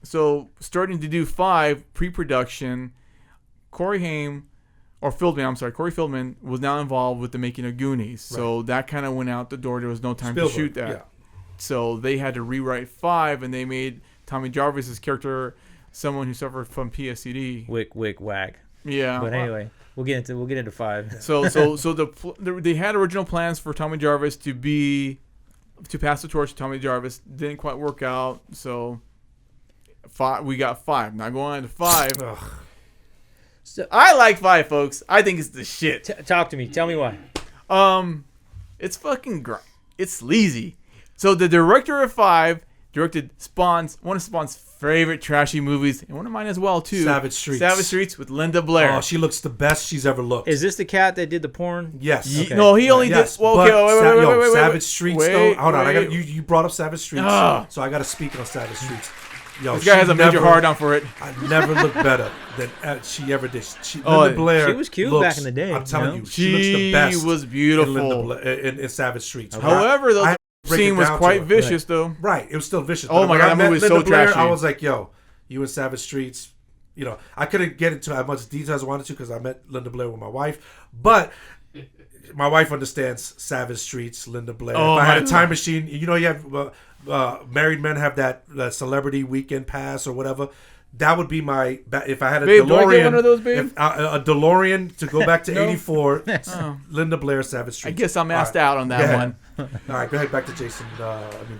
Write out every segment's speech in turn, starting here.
So starting to do 5 pre-production, Corey Feldman was now involved with the making of Goonies. So that kind of went out the door. There was no time to shoot that. Yeah. So they had to rewrite 5, and they made Tommy Jarvis's character someone who suffered from PTSD. Wick, whack. Yeah. But anyway, we'll get into 5. So they had original plans for Tommy Jarvis to pass the torch to Tommy Jarvis. Didn't quite work out. So we got 5. Now going on to 5. So, I like 5, folks. I think it's the shit. Talk to me. Tell me why. It's fucking it's sleazy. So the director of 5 directed one of Spawn's favorite trashy movies, and one of mine as well too. Savage Streets with Linda Blair. Oh, she looks the best she's ever looked. Is this the cat that did the porn? Yes. Okay. No, he only did. Well, okay, wait, Savage Streets. Though, hold on, you brought up Savage Streets, so I got to speak on Savage Streets. Yo, this guy has a major hard on for it. I never looked better than she ever did. Linda Blair. She was cute back in the day. I'm telling you, she looks the best. She was beautiful in Savage Streets. Okay. However, the scene was quite vicious, though. Right, it was still vicious. Oh my god, that movie was so trashy. I was like, yo, you in Savage Streets. You know, I couldn't get into as much detail as I wanted to because I met Linda Blair with my wife, but my wife understands Savage Streets, Linda Blair. If I had a time machine, you know, you have married men have that celebrity weekend pass or whatever. That would be my if I had a DeLorean. Do I get one of those, babe? A DeLorean to go back to '84. Linda Blair, Savage Streets. I guess I'm asked out on that one. All right, go ahead. Back to Jason.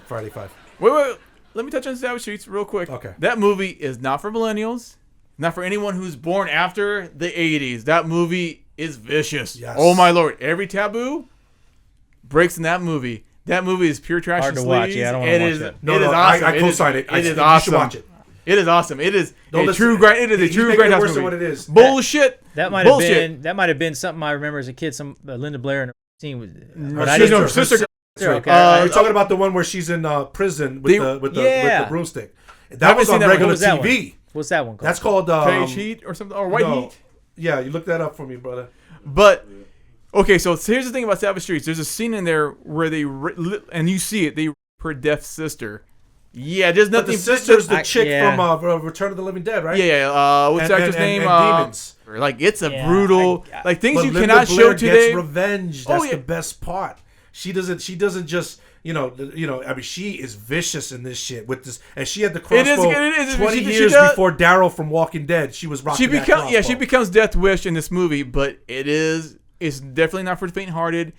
Friday 5. Wait. Let me touch on Savage Streets real quick. Okay. That movie is not for millennials. Not for anyone who's born after the 80s. That movie is vicious. Yes. Oh my lord. Every taboo breaks in that movie. That movie is pure trash and sleaze. Hard to watch. Yeah, I don't want to watch it. No, it is awesome. I co-sign it. It is awesome. You should watch it. It is awesome. It is a true grindhouse movie. What it is. Bullshit. That might have been something I remember as a kid. Some Linda Blair in her scene was her sister. Okay. You're talking about the one where she's in prison with the broomstick. That was on regular TV. What's that one called? That's called Beige Heat or something, or White Heat. Yeah, you look that up for me, brother. But okay, so here's the thing about Savage Streets. There's a scene in there where and you see it. They rape her deaf sister. Yeah, there's nothing. But the sister's the chick from Return of the Living Dead, right? Yeah. What's the actor's name? Demons. Like it's a brutal, like things you cannot show Blair today. Gets revenge. That's the best part. She doesn't just. I mean, she is vicious in this shit with this, and she had the crossbow. It is 20 years before Daryl from Walking Dead. She was rocking that crossbow. She becomes Death Wish in this movie, but it's definitely not for the faint-hearted.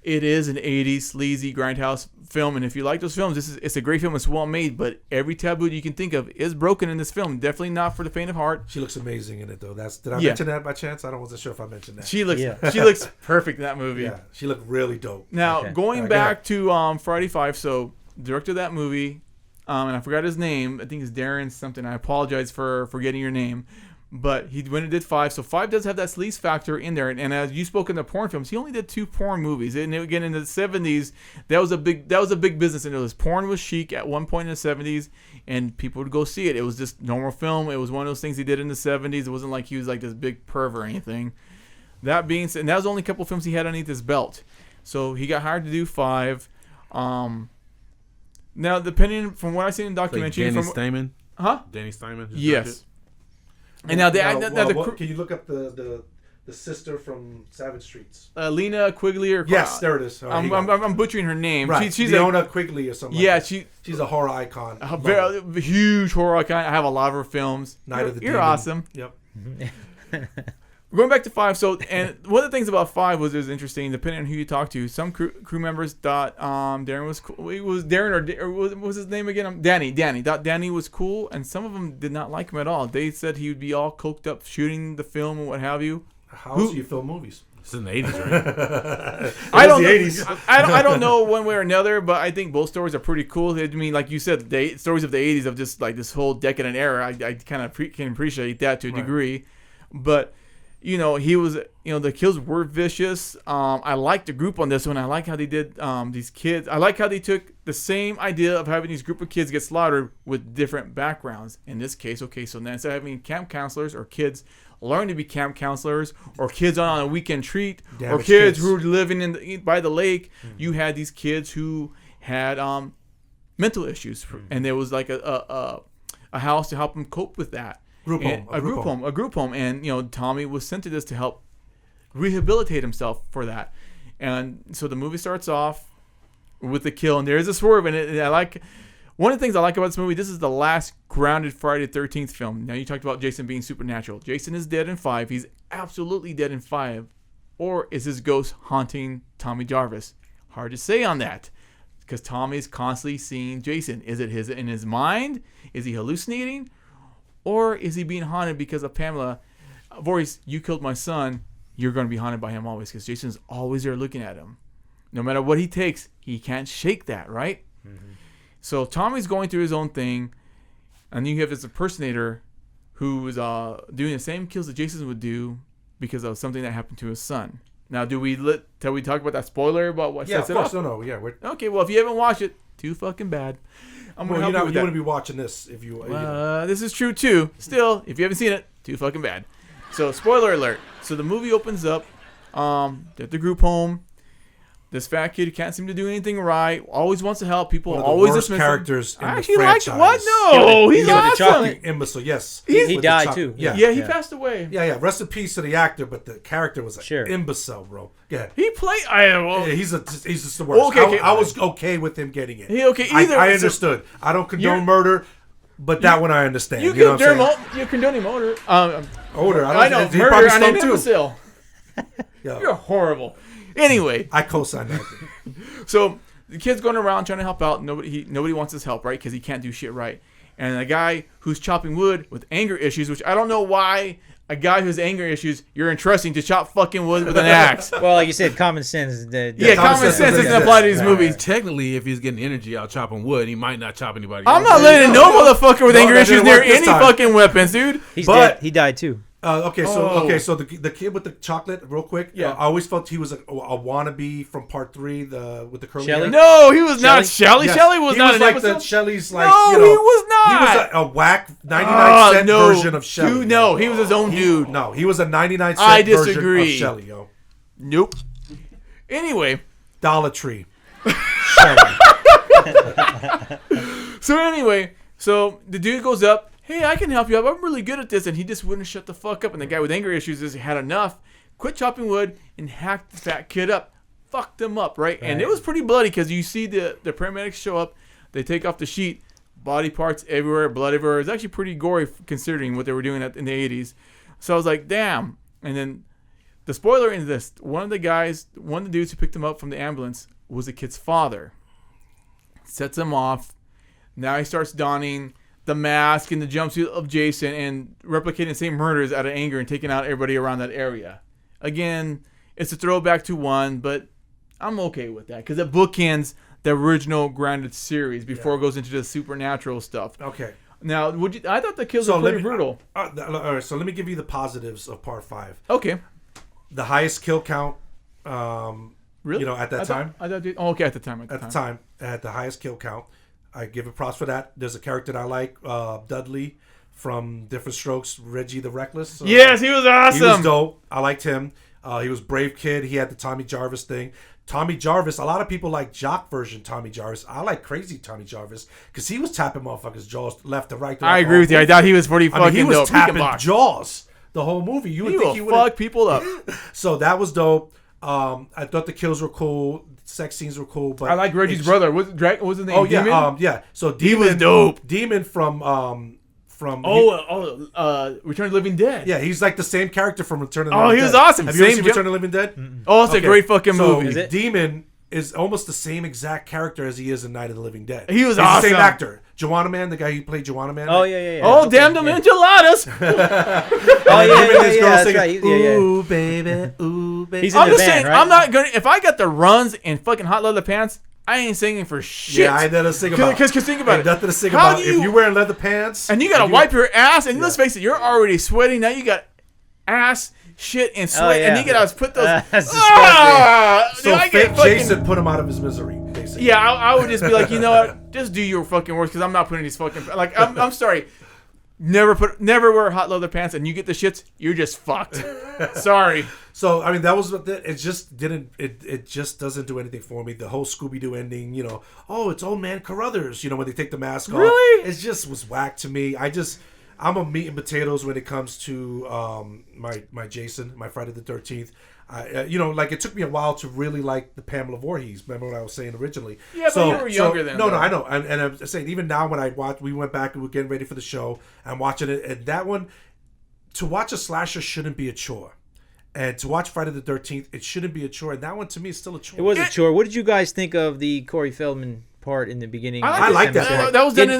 It is an 80s sleazy grindhouse film, and if you like those films, it's a great film. It's well made, but every taboo you can think of is broken in this film. Definitely not for the faint of heart. She looks amazing in it, though. Did I mention that by chance? I wasn't sure if I mentioned that. She looks perfect in that movie. Yeah, she looked really dope. Now going back to Friday 5, so director of that movie, and I forgot his name. I think it's Darren something. I apologize for forgetting your name. But he went and did 5, so 5 does have that sleaze factor in there. And as you spoke in the porn films, he only did 2 porn movies. And again, in the 70s, that was a big business. And porn was chic at one point in the 70s, and people would go see it. It was just normal film. It was one of those things he did in the 70s. It wasn't like he was like this big perv or anything. That being said, and that was the only couple films he had underneath his belt. So he got hired to do 5. Now, depending from what I seen in the documentary, Danny Steinman. Huh? Danny Steinman. Yes. And now, can you look up the sister from Savage Streets? Lena Quigley or yes, there it is. Right, I'm butchering her name. Right, she's Leona Quigley or something. Yeah, like she's a horror icon. A very huge horror icon. I have a lot of her films. Night of the You're Demon. awesome. Yep. Going back to 5, and one of the things about 5 was interesting. Depending on who you talk to, some crew members thought Darren was cool. It was Darren or what was his name again? Danny. Thought Danny was cool, and some of them did not like him at all. They said he would be all coked up shooting the film and what have you. How else do you film movies? It's in the 80s, right? I don't know one way or another, but I think both stories are pretty cool. I mean, like you said, the stories of the 80s of just like this whole decadent era. I kind of can appreciate that to a degree, but. He was, the kills were vicious. I liked the group on this one. I like how they did these kids. I like how they took the same idea of having these group of kids get slaughtered with different backgrounds. In this case, so now instead of having camp counselors or kids learn to be camp counselors or kids on a weekend treat or kids who were living by the lake, you had these kids who had mental issues. And there was like a a house to help him cope with that. A group home. And, you know, Tommy was sent to this to help rehabilitate himself for that. And so the movie starts off with the kill, and there is a swerve in it. And one of the things I like about this movie, this is the last grounded Friday the 13th film. Now, you talked about Jason being supernatural. Jason is dead in 5. He's absolutely dead in 5. Or is his ghost haunting Tommy Jarvis? Hard to say on that, because Tommy's constantly seeing Jason. Is it in his mind? Is he hallucinating? Or is he being haunted because of Pamela? Voorhees, you killed my son. You're going to be haunted by him always, because Jason's always there looking at him. No matter what he takes, he can't shake that, right? Mm-hmm. So Tommy's going through his own thing, and then you have this impersonator who is doing the same kills that Jason would do because of something that happened to his son. Now, till we talk about that spoiler about what sets it up? Yeah, okay, well, if you haven't watched it, too fucking bad. You wouldn't be watching this if you. This is true too. Still, if you haven't seen it, too fucking bad. So, spoiler alert. So the movie opens up. They're at the group home. This fat kid can't seem to do anything right. Always wants to help people. One of the always worst dismiss characters him. in I the actually franchise. liked what? No, he's awesome. Imbecile. Yes, he died too. Yeah, he passed away. Yeah. Rest in peace to the actor, but the character was an imbecile, bro. Yeah, he played. He's just the worst. Okay, I was okay with him getting it. I understood. I don't condone murder, but that one I understand. You condoning murder. Odor. I know he murder on an too. imbecile. You're horrible. Anyway, I co-sign that. So the kid's going around trying to help out. Nobody wants his help, right? Because he can't do shit right. And a guy who's chopping wood with anger issues, which I don't know why a guy who's anger issues, you're entrusting to chop fucking wood with an axe. Well, like you said, common sense. Common sense doesn't apply to these movies. Technically, if he's getting energy out chopping wood, he might not chop anybody. I'm not letting no motherfucker with anger issues near any fucking weapons, dude. He's dead. He died too. So the kid with the chocolate, real quick. I always felt he was a wannabe from part 3, with the curly hair. No, he was not Shelly. Yes. Shelly was not an like episode. Shelly's like. No, he was not. He was a whack 99-cent version of Shelly. Dude, no, he was his own dude. No, he was a 99-cent version of Shelly, yo. Nope. Anyway, Dollar Tree. Shelly. So the dude goes up. Hey, I can help you out. I'm really good at this. And he just wouldn't shut the fuck up. And the guy with anger issues just had enough. Quit chopping wood and hacked the fat kid up. Fucked him up, right? And it was pretty bloody because you see the paramedics show up. They take off the sheet. Body parts everywhere. Blood everywhere. It's actually pretty gory considering what they were doing in the 80s. So I was like, damn. And then the spoiler in this, one of the dudes who picked him up from the ambulance was the kid's father. Sets him off. Now he starts donning the mask and the jumpsuit of Jason and replicating the same murders out of anger and taking out everybody around that area. Again, it's a throwback to 1, but I'm okay with that because it bookends the original grounded series before it goes into the supernatural stuff. Okay. Now, I thought the kills were pretty brutal. All right, so let me give you the positives of part 5. Okay. The highest kill count. Really? At that time. At the time. At the time, it had the highest kill count. I give it props for that. There's a character that I like, Dudley from Different Strokes, Reggie the Reckless. Yes, he was awesome. He was dope. I liked him. He was brave kid. He had the Tommy Jarvis thing. Tommy Jarvis, a lot of people like jock version Tommy Jarvis. I like crazy Tommy Jarvis because he was tapping motherfuckers' jaws left to right. I agree with you. I thought he was pretty fucking dope. He was tapping jaws the whole movie. You would think he would fuck people up. So that was dope. I thought the kills were cool. Sex scenes were cool, but I like Reggie's brother. Was his name? Demon? So Demon, he was dope. Demon from Return of the Living Dead. Yeah, he's like the same character from Return of the Living Dead. He was awesome. Have you ever seen Return of the Living Dead? Mm-mm. Oh, it's a great fucking movie. So Demon is almost the same exact character as he is in Night of the Living Dead. He was awesome. The same actor. Joanna Man, the guy who played Joanna Man. Oh, yeah. Oh, damn them enchiladas. That's right. Ooh, baby. Ooh, baby. He's in the band, right? I'm not going to... If I got the runs and fucking hot leather pants, I ain't singing for shit. Yeah, I ain't nothing to sing about. Because think about it. Nothing to sing about. If you're wearing leather pants... And you got to wipe your ass, and let's face it, you're already sweating. Now you got ass, shit, and sweat, and you got to put those... That's so fake Jason put him out of his misery, basically. Yeah, I would just be like, you know what? Just do your fucking work, because I'm not putting these fucking... Like, I'm sorry. never wear hot leather pants, and you get the shits, you're just fucked. Sorry. So I mean, that was it. Just didn't. It just doesn't do anything for me. The whole Scooby Doo ending, oh, it's Old Man Carruthers. When they take the mask off, really, it just was whack to me. I'm a meat and potatoes when it comes to my Jason, my Friday the 13th. It took me a while to really like the Pamela Voorhees. Remember what I was saying originally? Yeah, but you were younger then. No, I know. And I'm saying, even now when we went back and we're getting ready for the show, I'm watching it, and that one, to watch a slasher shouldn't be a chore. And to watch Friday the 13th, it shouldn't be a chore. And that one, to me, is still a chore. It was a chore. What did you guys think of the Corey Feldman part in the beginning? I like that. That was done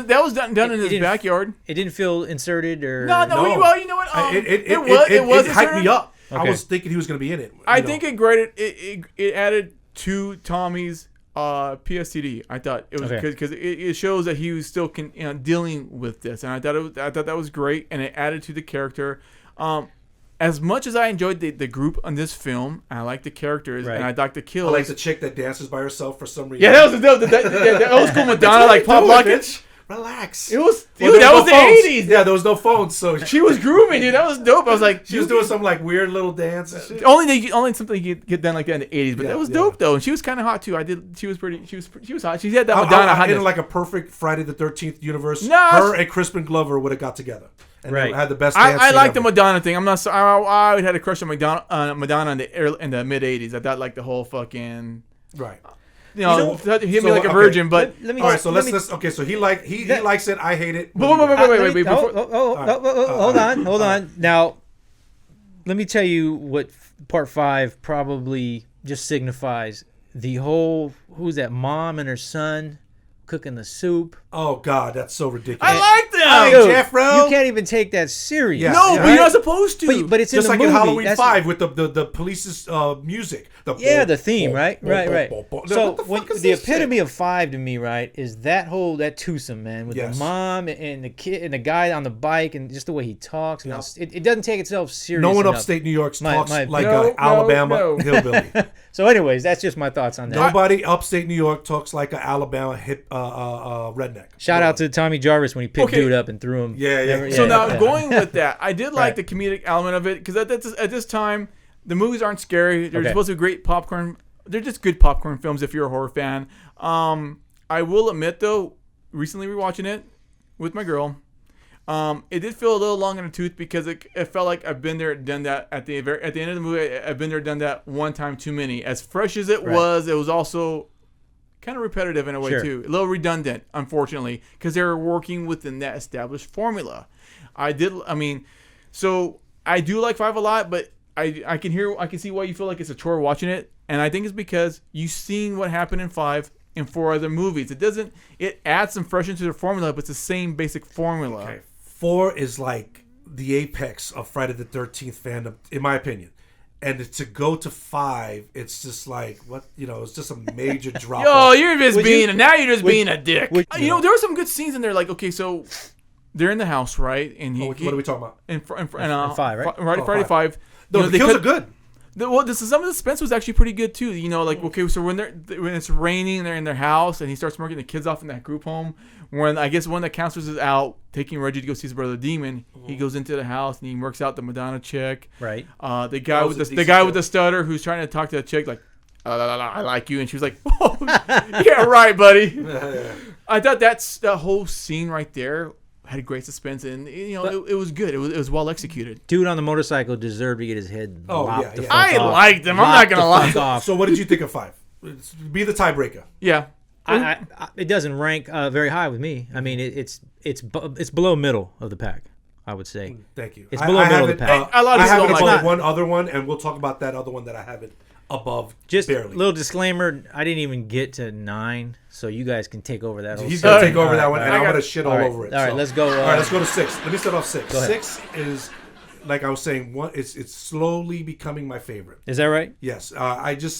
in his backyard. It didn't feel inserted or... No. Well, you know what? It was hyped me up. Okay. I was thinking he was going to be in it. I think it added to Tommy's PSTD. I thought it was because it shows that he was still dealing with this, and I thought that was great, and it added to the character. As much as I enjoyed the group on this film, I like the characters, and I like the kills. I like the chick that dances by herself for some reason. Yeah, that was the old school Madonna, like pop locket. Relax. It was that was the phones. 80s. Yeah, there was no phones, so she was grooving, dude. That was dope. I was like, she was doing some like weird little dance and shit. Only something you get done like that in the 80s, but that was dope though. And she was kind of hot too. She was hot. She had that Madonna hotness. In like a perfect Friday the 13th universe, No, her and Crispin Glover would have got together and they had the best dance. I like the Madonna thing. I'm not. I had a crush on Madonna in the mid 80s. I thought like the whole fucking right. Hit me like a virgin, but all right. So let's. Okay, so he likes it. I hate it. Wait. Hold on. Now, let me tell you what part 5 probably just signifies. The whole who's that mom and her son cooking the soup. Oh God, that's so ridiculous. I like them. Dude, Jeffro. You can't even take that serious. Yeah. No, but you're not supposed to. But it's just in the like movie. in Halloween 5 with the police's music. The theme, right? So when the epitome of 5 to me, right, is that twosome, man, with the mom and the kid and the guy on the bike and just the way he talks. And it doesn't take itself serious. No one enough. upstate New York talks like Alabama hillbilly. So, anyways, that's just my thoughts on that. Nobody upstate New York talks like an Alabama hip redneck. Shout out to Tommy Jarvis when he picked dude up and threw him. Yeah. So now going with that, I did like the comedic element of it because at this time the movies aren't scary. They're supposed to be great popcorn. They're just good popcorn films if you're a horror fan. I will admit though, recently rewatching it with my girl, it did feel a little long in the tooth because it felt like I've been there, done that at the end of the movie. I've been there, done that one time too many. As fresh as it was also kind of repetitive in a way too, a little redundant, unfortunately, because they were working within that established formula. So I do like 5 a lot, but I can see why you feel like it's a chore watching it, and I think it's because you've seen what happened in 5 in 4 other movies. It adds some freshness to the formula, but it's the same basic formula. Okay. 4 is like the apex of Friday the 13th fandom, in my opinion. And to go to 5, it's just like it's just a major drop. Yo, you're just being a dick. There were some good scenes in there. Like, okay, so they're in the house, right? And what are we talking about? In 5, right? Friday 5. No, the kills are good. Some of the suspense was actually pretty good too. Okay, so when it's raining, they're in their house, and he starts marking the kids off in that group home. When the counselors is out taking Reggie to go see his brother Demon, he goes into the house and he works out the Madonna chick. Right. The guy with the stutter who's trying to talk to the chick like, I like you, and she was like, oh, yeah, right, buddy. I thought that whole scene right there had great suspense, and it was good. It was well executed. Dude on the motorcycle deserved to get his head lopped the fuck I off. liked him. I'm not gonna lie. So what did you think of 5? Be the tiebreaker. Yeah. It doesn't rank very high with me. I mean, it's below middle of the pack, I would say. Thank you. It's below middle of the pack. I have it above like one other one, and we'll talk about that other one that I have it above. Just barely. Little disclaimer: I didn't even get to 9, so you guys can take over that. He's gonna take over that one, and I'm gonna shit all over it. All right, let's go. All right, let's go to 6. Let me start off 6. Go ahead. 6 is, like I was saying, it's slowly becoming my favorite. Is that right? Yes.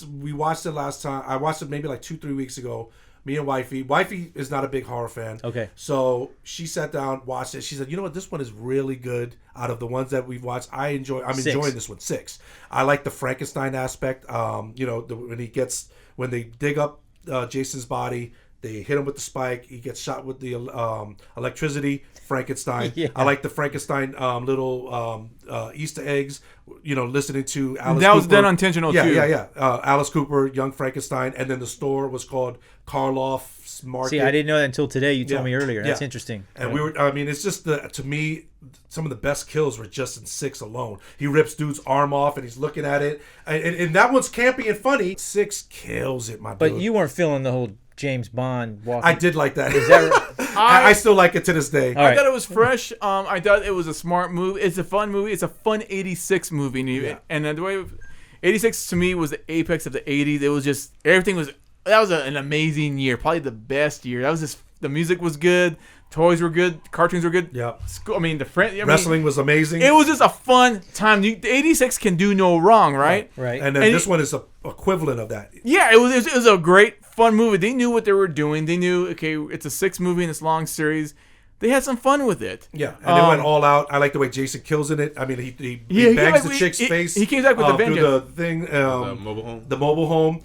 We watched it last time. I watched it maybe like 2-3 weeks ago. Me and Wifey. Wifey is not a big horror fan. Okay. So she sat down, watched it. She said, "You know what? This one is really good. Out of the ones that we've watched, I'm enjoying this one. 6. I like the Frankenstein aspect. When they dig up Jason's body, They hit him with the spike. He gets shot with the electricity. Frankenstein. Yeah. I like the Frankenstein little Easter eggs. Listening to Alice That Cooper. was done intentional too. Yeah. Alice Cooper, Young Frankenstein, and then the store was called Karloff's Market. See, I didn't know that until today. You told Yeah. me earlier. That's Yeah. interesting. And it's just to me, some of the best kills were just in 6 alone. He rips dude's arm off and he's looking at it. And that one's campy and funny. 6 kills it, my dude. But you weren't feeling the whole James Bond walking. I did like that. Is that right? I still like it to this day. All right. I thought it was fresh. I thought it was a smart movie. It's a fun movie. It's a fun 86 movie. And the way 86 to me was the apex of the 80s. It was just, everything was, that was an amazing year. Probably the best year. That was just, the music was good. Toys were good. Cartoons were good. Yeah. Wrestling was amazing. It was just a fun time. The 86 can do no wrong, right? Right. And then this one is a equivalent of that. Yeah, it was a great, fun movie. They knew what they were doing. They knew, okay, it's a 6 movie in this long series. They had some fun with it. Yeah, and they went all out. I like the way Jason kills in it. I mean, he bangs the chick's face. He came back with the vengeance. Through the thing, the mobile home.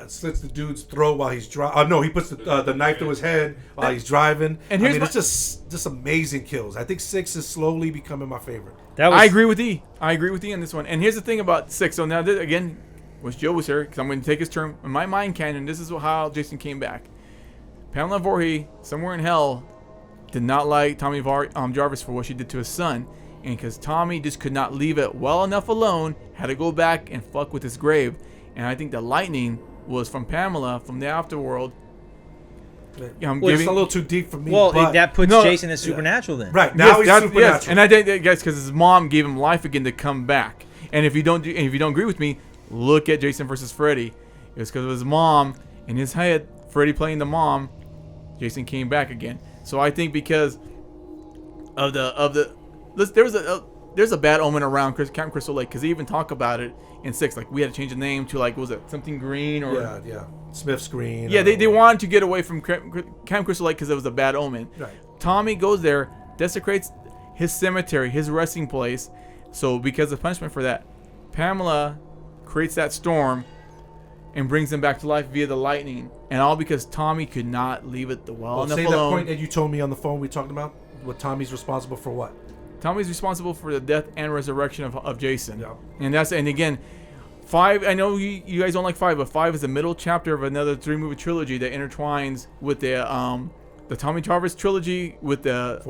Slits the dude's throat while he's driving. No, he puts the knife through his head while he's driving. And it's just amazing kills. I think 6 is slowly becoming my favorite. I agree with E. I agree with E on this one. And here's the thing about 6. So now, again, wish Joe was here because I'm going to take his term. In my mind canon, this is how Jason came back. Pamela Voorhees, somewhere in hell, did not like Tommy Jarvis for what she did to his son. And because Tommy just could not leave it well enough alone, had to go back and fuck with his grave. And I think the lightning was from Pamela, from the afterworld. It's a little too deep for me. Well, but that puts Jason as supernatural then. Right, now he's supernatural. Yes. And I think that, guys, because his mom gave him life again to come back. And if you don't agree with me, look at Jason versus Freddy. It was because of his mom in his head, Freddy playing the mom, Jason came back again. So I think because of there's a bad omen around Camp Crystal Lake because they even talk about it in 6. Like we had to change the name to like, was it something green or Smith's Green. Yeah, they wanted to get away from Camp Crystal Lake because it was a bad omen. Right. Tommy goes there, desecrates his cemetery, his resting place. So because of punishment for that, Pamela creates that storm and brings them back to life via the lightning. And all because Tommy could not leave it well enough say alone. that point that you told me on the phone we talked about? What Tommy's responsible for what? Tommy's responsible for the death and resurrection of Jason. Yeah. And again, 5, I know you guys don't like 5, but 5 is the middle chapter of another 3-movie trilogy that intertwines with the Tommy Jarvis trilogy with the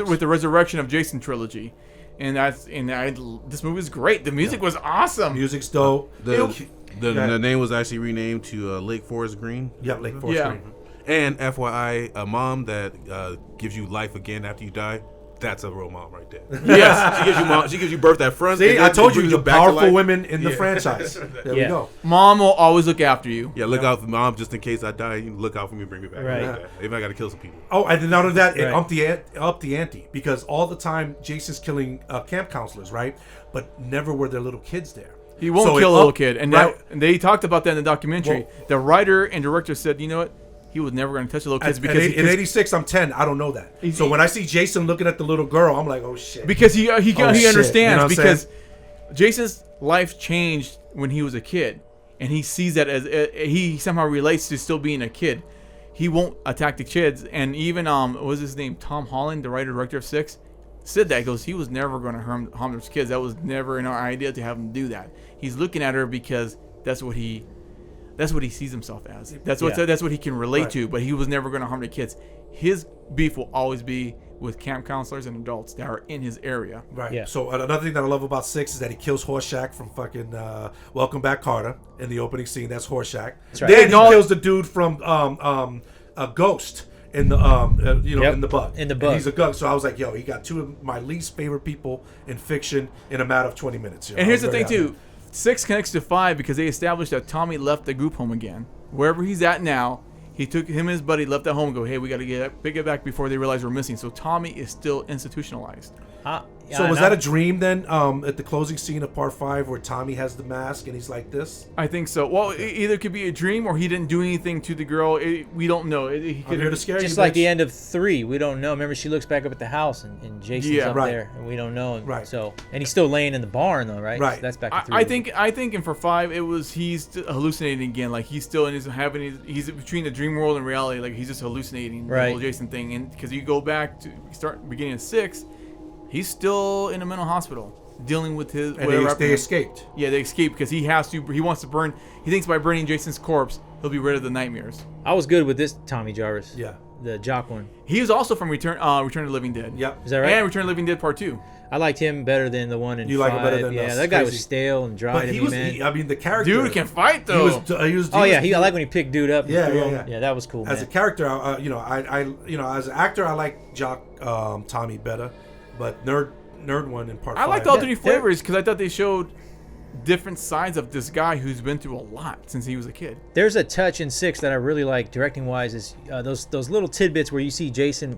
with the resurrection of Jason trilogy. And this movie is great. The music was awesome. Music's dope. The name was actually renamed to Lake Forest Green. Yep, Lake Forest Green. And FYI, a mom that gives you life again after you die, that's a real mom right there. Yes. She gives you birth at front. See, I told you, the back to powerful life. women in the franchise. There we go. Mom will always look after you. Yeah, look out for mom just in case I die. You look out for me and bring me back. Right. If I got to kill some people. Oh, and then out of that, it upped the ante because all the time Jason's killing camp counselors, right? But never were there little kids there. He won't kill a little kid. And they talked about that in the documentary. Well, the writer and director said, you know what? He was never going to touch the little kids because in '86 I'm 10. I don't know that. So when I see Jason looking at the little girl, I'm like, oh shit. Because he understands, you know because Jason's life changed when he was a kid, and he sees that as he somehow relates to still being a kid. He won't attack the kids, and even what was his name, Tom Holland, the writer director of 6, said that. He goes, he was never going to harm those kids. That was never in our idea to have him do that. He's looking at her because that's what he sees himself as. That's what he can relate to. But he was never going to harm the kids. His beef will always be with camp counselors and adults that are in his area. Right. Yeah. So another thing that I love about 6 is that he kills Horseshack from fucking Welcome Back, Carter in the opening scene. That's Horseshack. That's right. Then he kills the dude from a Ghost in the in the Bug. In the Bug. And he's a ghost. So I was like, yo, he got 2 of my least favorite people in fiction in a matter of 20 minutes. And here's the thing too. 6 connects to 5 because they established that Tommy left the group home again. Wherever he's at now, he took him and his buddy, left that home and go, hey, we got to get back before they realize we're missing. So Tommy is still institutionalized. So was that a dream then? At the closing scene of part 5, where Tommy has the mask and he's like this. I think so. Well, it either could be a dream or he didn't do anything to the girl. We don't know. He I'm here to scare just you. like bitch. the end of 3. We don't know. Remember, she looks back up at the house and Jason's up there, and we don't know. And Right. So, and he's still laying in the barn though, right? Right. So that's back in 3. I think, and for 5, it was he's hallucinating again. Like he's still in his he's between the dream world and reality. Like he's just hallucinating the whole Jason thing. And because you go back to beginning of 6. He's still in a mental hospital dealing with his. And they escaped. Yeah, they escaped because he has to. He wants to burn. He thinks by burning Jason's corpse, he'll be rid of the nightmares. I was good with this Tommy Jarvis. Yeah. The jock one. He was also from Return of the Living Dead. Yep. Is that right? And Return of the Living Dead Part 2. I liked him better than the one in 5. You like him better than Yeah, us. that guy was Crazy. stale and dry But to he me, was. man. I mean, the character. Dude can fight though. I like when he picked dude up. And Yeah, threw yeah, him. yeah. That was cool. As man. a character, as an actor, I like Jock Tommy better, but nerd one in part 5. I liked all 3 Yeah, flavors because I thought they showed different sides of this guy who's been through a lot since he was a kid. There's a touch in 6 that I really like directing wise is those little tidbits where you see Jason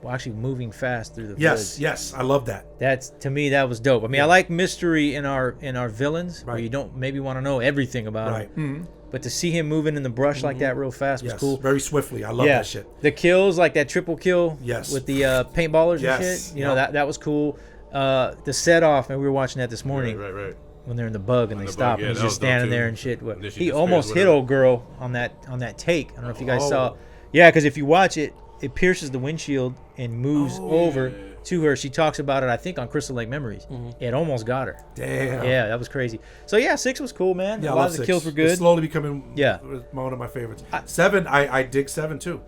actually moving fast through the woods. Yes, I love that. That's, to me, that was dope. I mean, I like mystery in our villains where Right. you don't maybe want to know everything about Right. him. But to see him moving in the brush like that real fast was Yes, cool. very swiftly. I love that shit. The kills, like that triple kill Yes. with the paintballers Yes. and shit. You know, Yep. that was cool. The set off, and we were watching that this morning. Right. When they're in the bug and they the stop, bug, yeah, and he's that just was dope, standing too. there and shit. And then she He just almost fails hit whatever. old girl on that take. I don't know if you guys Oh. saw. Yeah, because if you watch it, it pierces the windshield and moves over to her. She talks about it, I think, on Crystal Lake Memories. It almost got her. Damn. Yeah, that was crazy. So yeah, 6 was cool, man. Yeah, A I lot love of the 6. kills were It's good. slowly becoming Yeah. one of my favorites. 7, I dig 7 too.